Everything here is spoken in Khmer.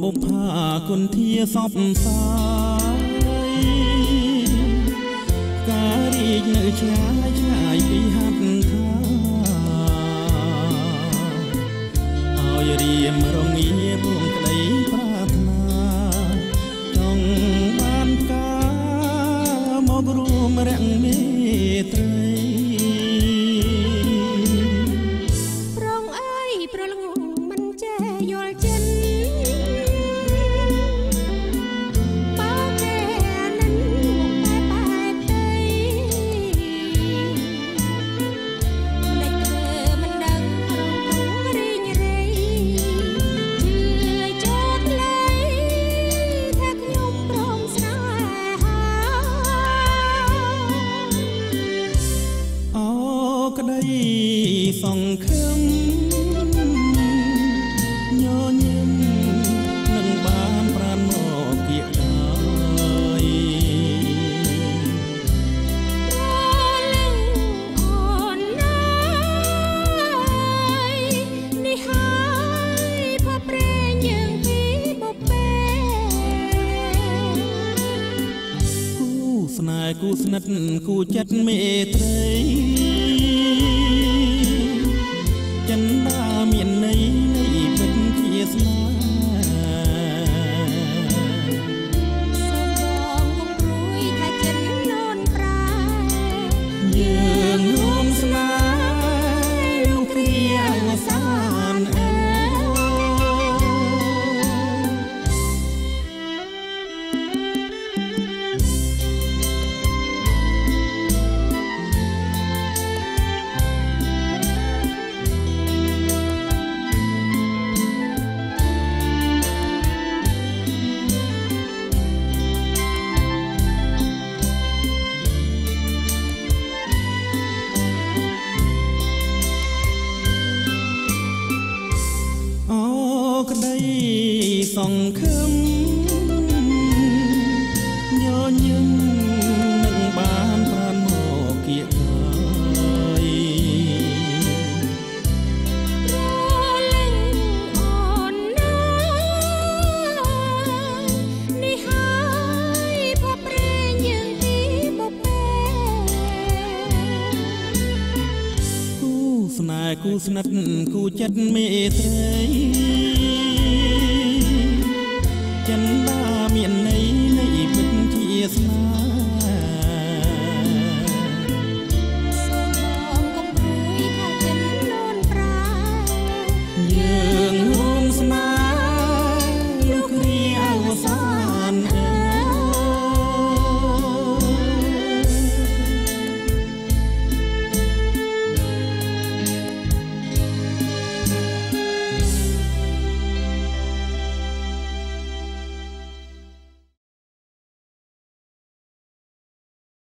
បុប្ផាគុនធាសពសាយការរីកនៅឆ្ងាយឆ្ងាយពីហត្ថថាឲ្យរៀមរងាពងក្តីប្រាថ្នាចង់បានការមករួមរាំងមេត្រីសង្ឃឹមញញឹមនឹងបានប្រាណមកគៀកដែរអូនណាយនេះហើយផាប្រេងយើងពីបពេគូស្នេហ៍គូស្និទ្ធគូចិត្តមេត្រីចិនដាមានន័យនៃពិតជាស្នេហ៍សូមបងកុំព្រួយថាចិនលូនប្រែយើងរួមស្នេហ៍លោកគ្រាអវសានក្តីសង្ឃឹមញញឹមនឹងបានបានមកគៀកហើយរលឹងអូនណានេះហើយផាប្រេងយើងពីបពេគូស្នេហ៍គូស្និទ្ធគូចិត្តមេត្រី